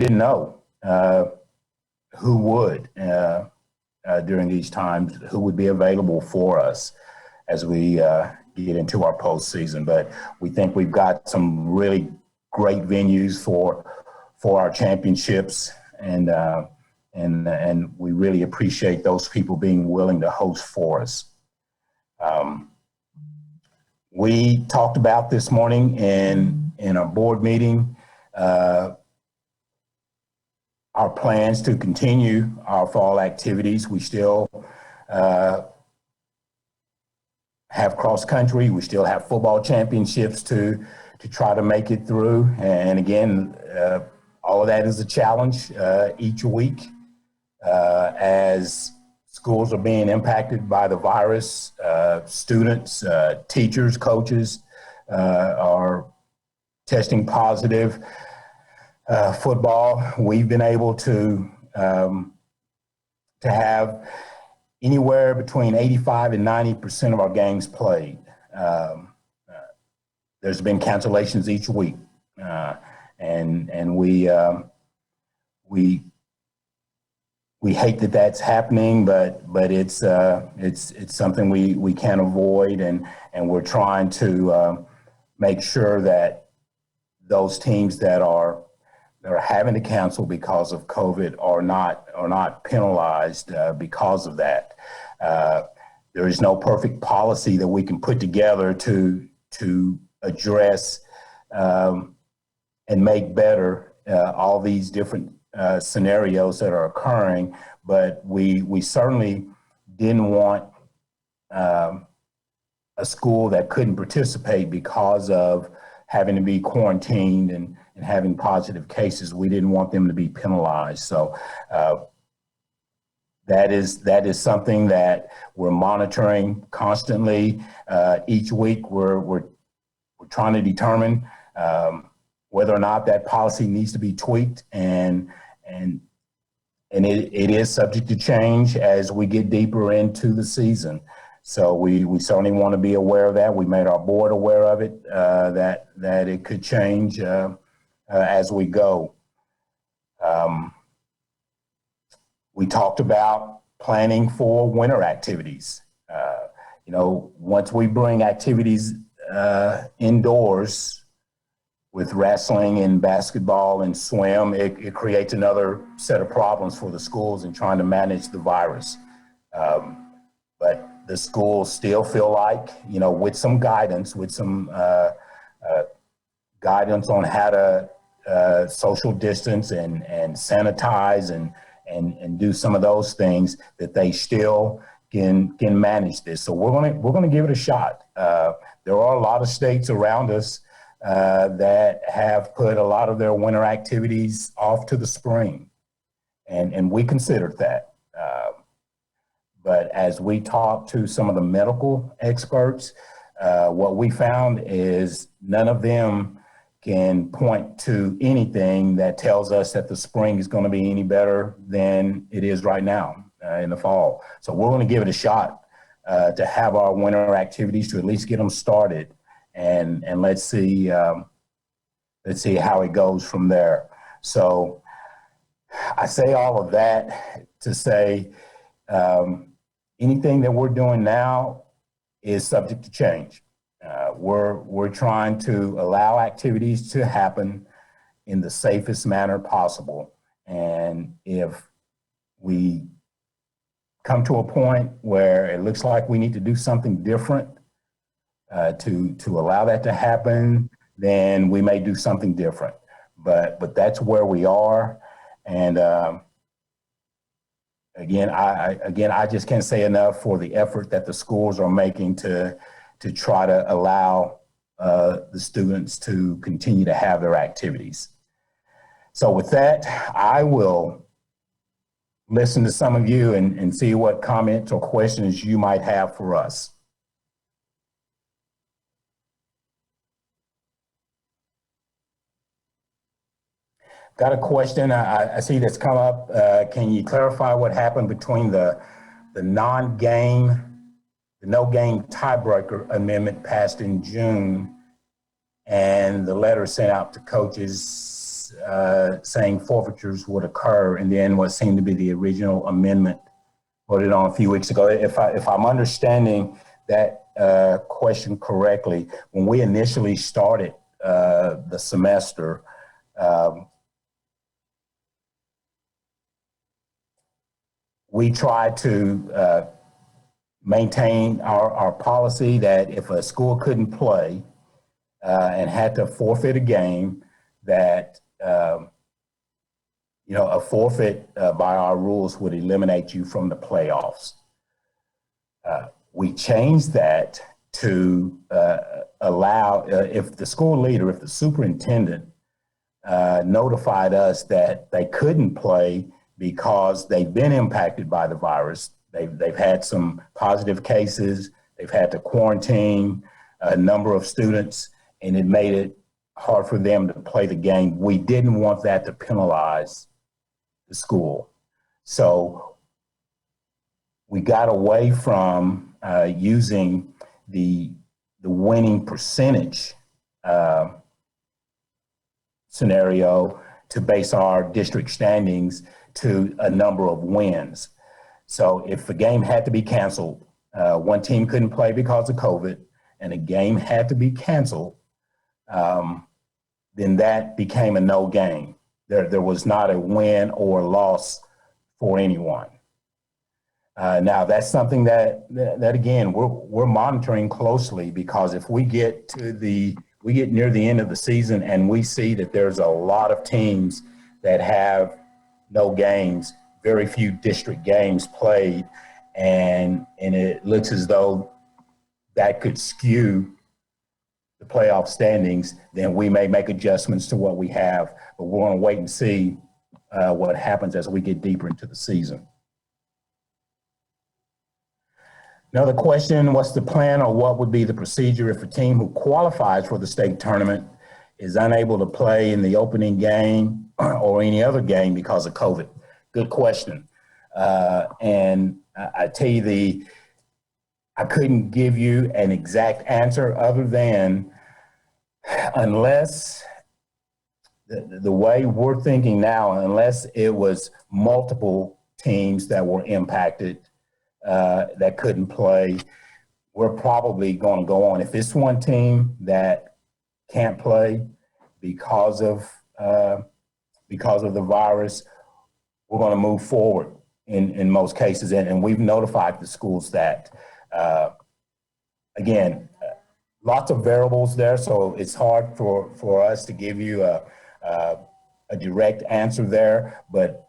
didn't know who would during these times, who would be available for us as we get into our postseason. But we think we've got some really great venues for our championships, and we really appreciate those people being willing to host for us. We talked about this morning in a board meeting our plans to continue our fall activities. We still have cross country. We still have football championships to try to make it through. And again, all of that is a challenge each week as schools are being impacted by the virus. Students, teachers, coaches are testing positive. Football, we've been able to have anywhere between 85 and 90% of our games played. There's been cancellations each week, and we hate that that's happening, but it's something we can't avoid, and we're trying to make sure that those teams that are having to cancel because of COVID are not penalized because of that. There is no perfect policy that we can put together to address and make better all these different scenarios that are occurring, but we certainly didn't want a school that couldn't participate because of having to be quarantined and having positive cases. We didn't want them to be penalized. So that is something that we're monitoring constantly. Each week we're trying to determine whether or not that policy needs to be tweaked, and it is subject to change as we get deeper into the season. So we certainly want to be aware of that. We made our board aware of it, that it could change as we go. We talked about planning for winter activities. Once we bring activities indoors with wrestling and basketball and swim, it creates another set of problems for the schools in trying to manage the virus. But the schools still feel like, with some guidance, guidance on how to social distance and sanitize and do some of those things, that they still can manage this. So we're going to give it a shot. There are a lot of states around us that have put a lot of their winter activities off to the spring, and we considered that. But as we talk to some of the medical experts, what we found is none of them can point to anything that tells us that the spring is going to be any better than it is right now in the fall. So we're going to give it a shot to have our winter activities, to at least get them started, and let's see how it goes from there. So I say all of that to say anything that we're doing now is subject to change. We're trying to allow activities to happen in the safest manner possible. And if we come to a point where it looks like we need to do something different to allow that to happen, then we may do something different. But that's where we are. And Again, I just can't say enough for the effort that the schools are making to try to allow the students to continue to have their activities. So with that, I will listen to some of you and see what comments or questions you might have for us. Got a question I see that's come up. Can you clarify what happened between the no game tiebreaker amendment passed in June and the letter sent out to coaches saying forfeitures would occur, and then what seemed to be the original amendment voted on a few weeks ago. If I'm understanding that question correctly, when we initially started the semester, we tried to maintain our policy that if a school couldn't play and had to forfeit a game, that a forfeit by our rules would eliminate you from the playoffs. We changed that to allow, if the school leader, if the superintendent notified us that they couldn't play because they've been impacted by the virus, they've had some positive cases, they've had to quarantine a number of students, and it made it hard for them to play the game. We didn't want that to penalize the school. So we got away from using the winning percentage scenario to base our district standings to a number of wins. So if the game had to be canceled, one team couldn't play because of COVID, and a game had to be canceled, then that became a no game. There was not a win or loss for anyone. Now that's something that again we're monitoring closely, because if we get near the end of the season and we see that there's a lot of teams that have no games, very few district games played, and it looks as though that could skew the playoff standings, then we may make adjustments to what we have, but we're going to wait and see what happens as we get deeper into the season. Another question, what's the plan or what would be the procedure if a team who qualifies for the state tournament is unable to play in the opening game or any other game because of COVID? Good question. And I tell you, I couldn't give you an exact answer other than unless the way we're thinking now, unless it was multiple teams that were impacted that couldn't play, we're probably going to go on. If it's one team that can't play because of the virus, we're going to move forward in most cases, and we've notified the schools that. Again, lots of variables there, so it's hard for us to give you a direct answer there, but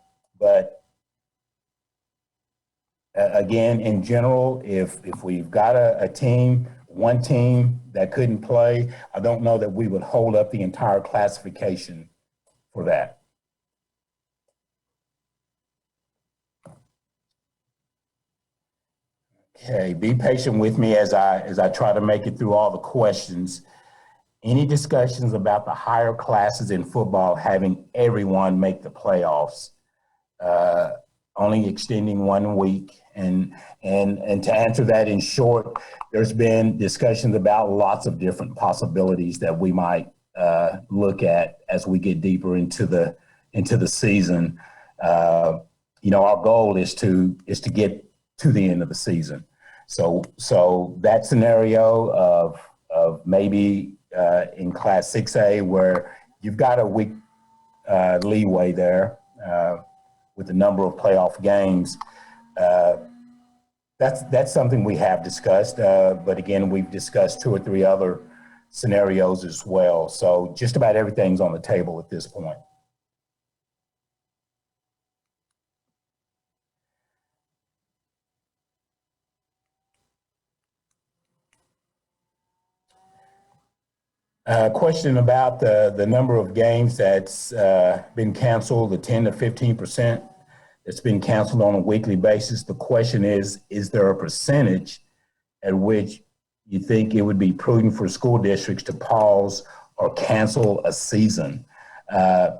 again, in general, if we've got one team that couldn't play, I don't know that we would hold up the entire classification for that. Okay, be patient with me as I try to make it through all the questions. Any discussions about the higher classes in football having everyone make the playoffs? Only extending 1 week, and to answer that in short, there's been discussions about lots of different possibilities that we might look at as we get deeper into the season. Our goal is to get to the end of the season. So that scenario of maybe in Class 6A where you've got a week leeway there with the number of playoff games, that's something we have discussed. But again, we've discussed 2 or 3 other scenarios as well. So just about everything's on the table at this point. Question about the number of games that's been canceled, the 10 to 15% that's been canceled on a weekly basis. The question is there a percentage at which you think it would be prudent for school districts to pause or cancel a season? That's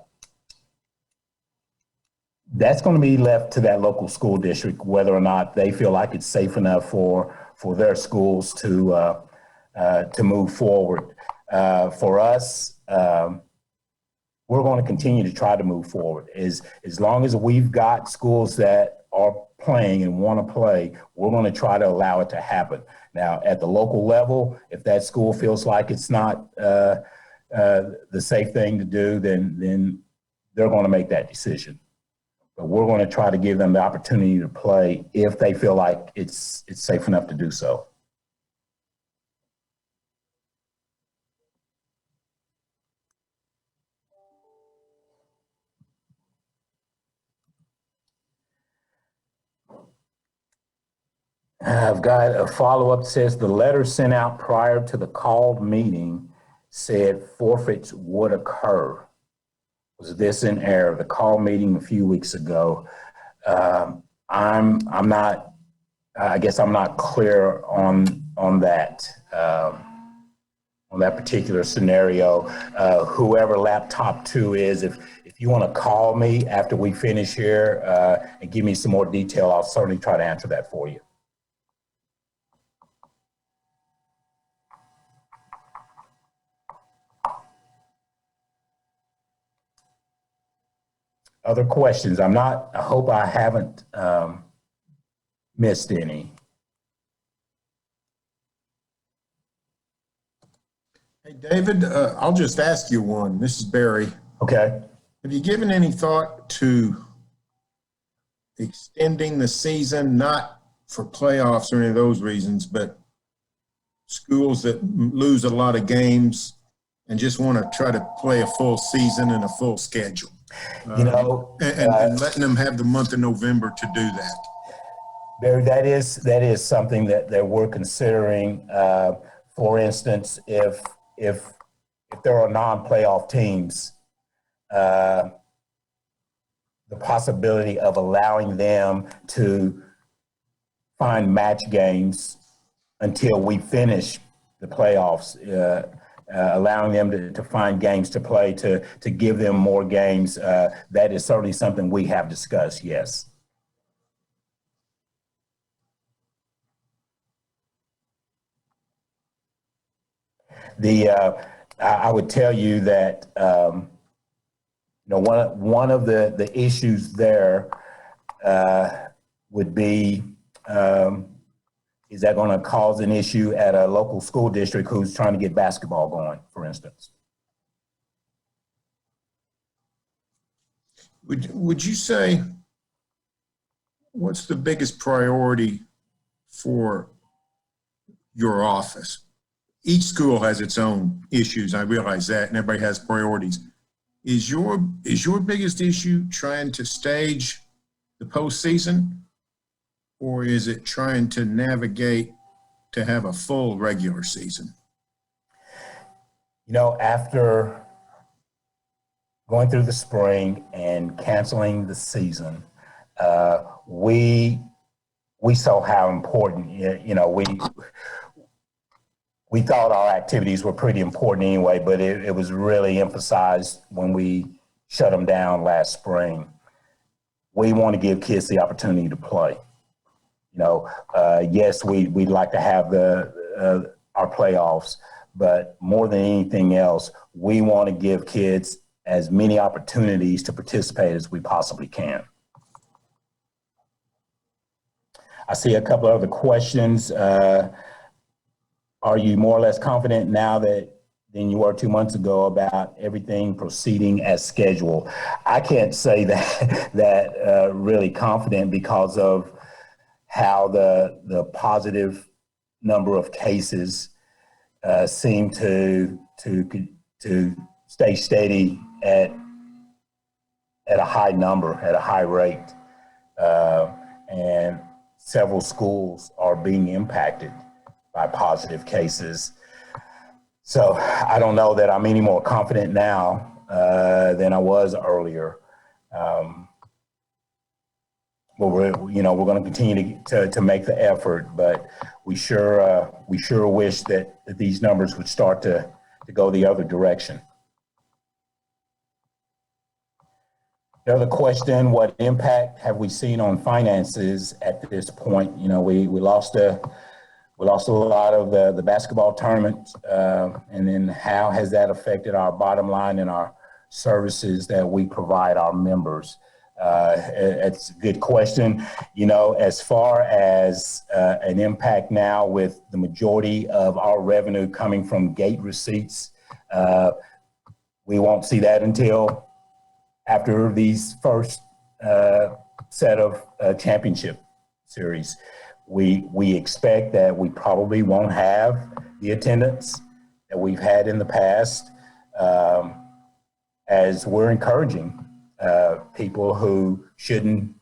going to be left to that local school district, whether or not they feel like it's safe enough for their schools to move forward. For us, we're going to continue to try to move forward. As long as we've got schools that are playing and want to play, we're going to try to allow it to happen. Now, at the local level, if that school feels like it's not the safe thing to do, then they're going to make that decision. But we're going to try to give them the opportunity to play if they feel like it's safe enough to do so. I've got a follow-up that says the letter sent out prior to the called meeting said forfeits would occur. Was this in error? The call meeting a few weeks ago. I'm not. I guess I'm not clear on that. On that particular scenario, whoever laptop 2 is, if you want to call me after we finish here and give me some more detail, I'll certainly try to answer that for you. Other questions? I hope I haven't missed any. Hey, David, I'll just ask you one. This is Barry. Okay. Have you given any thought to extending the season, not for playoffs or any of those reasons, but schools that lose a lot of games and just want to try to play a full season and a full schedule? You know, and letting them have the month of November to do that. Barry, that is something that we're considering. For instance, if there are non-playoff teams, the possibility of allowing them to find match games until we finish the playoffs, allowing them to find games to play, to give them more games, that is certainly something we have discussed, yes. I would tell you that one of the issues there would be, is that going to cause an issue at a local school district who's trying to get basketball going, for instance? Would you say, what's the biggest priority for your office? Each school has its own issues. I realize that, and everybody has priorities. Is your biggest issue trying to stage the postseason, or is it trying to navigate to have a full regular season? You know, after going through the spring and canceling the season, we saw how important, we thought our activities were pretty important anyway, but it was really emphasized when we shut them down last spring. We want to give kids the opportunity to play. Yes, we'd like to have our playoffs, but more than anything else, we want to give kids as many opportunities to participate as we possibly can. I see a couple other questions. Are you more or less confident now than you were 2 months ago about everything proceeding as scheduled? I can't say that really confident because of how the positive number of cases seem to stay steady at a high number, at a high rate, and several schools are being impacted by positive cases. So I don't know that I'm any more confident now than I was earlier. But we're going to continue to make the effort, but we sure wish that these numbers would start to go the other direction. The other question: what impact have we seen on finances at this point? We lost a lot of the basketball tournament, and then how has that affected our bottom line and our services that we provide our members? It's a good question. You know, as far as an impact now with the majority of our revenue coming from gate receipts, we won't see that until after these first set of championship series. We expect that we probably won't have the attendance that we've had in the past, as we're encouraging people who shouldn't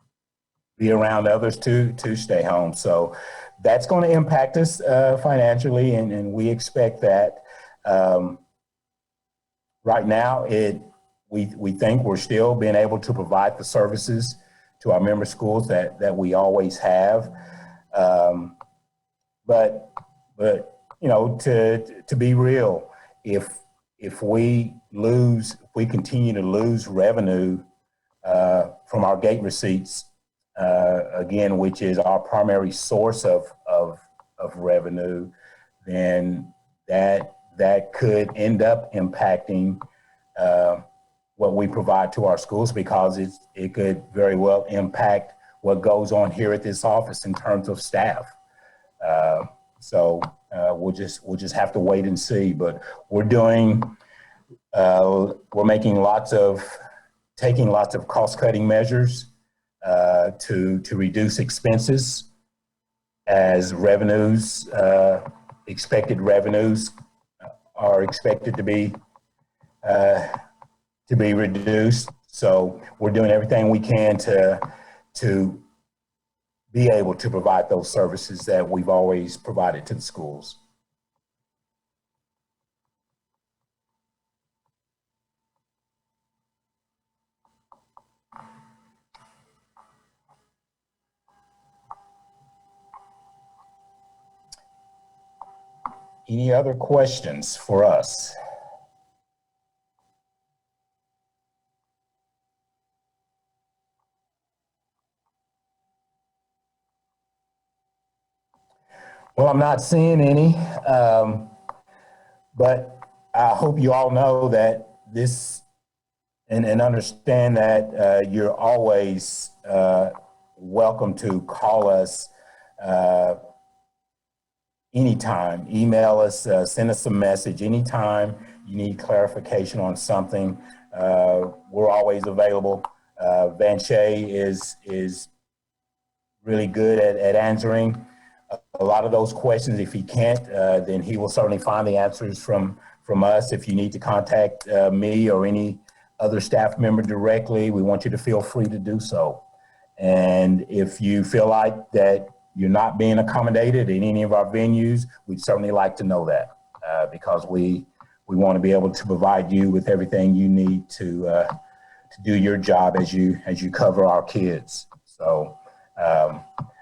be around others to stay home. So that's going to impact us financially, and we expect that. Right now, we think we're still being able to provide the services to our member schools that we always have. But you know, to be real, if we continue to lose revenue from our gate receipts, again, which is our primary source of revenue, then that could end up impacting what we provide to our schools, because it could very well impact what goes on here at this office in terms of staff. So we'll just have to wait and see. But we're taking lots of cost-cutting measures to reduce expenses as revenues, expected revenues are expected to be reduced. So we're doing everything we can to be able to provide those services that we've always provided to the schools. Any other questions for us? Well, I'm not seeing any, but I hope you all know that this and understand that you're always welcome to call us anytime, email us, send us a message anytime you need clarification on something. We're always available. Van Shea is really good at answering a lot of those questions. If he can't, then he will certainly find the answers from us. If you need to contact me or any other staff member directly, we want you to feel free to do so. And if you feel like that you're not being accommodated in any of our venues, we'd certainly like to know that, because we want to be able to provide you with everything you need to do your job as you cover our kids. So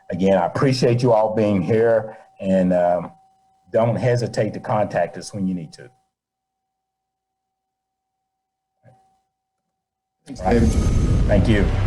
again, I appreciate you all being here, and don't hesitate to contact us when you need to. Thanks, David. Thank you.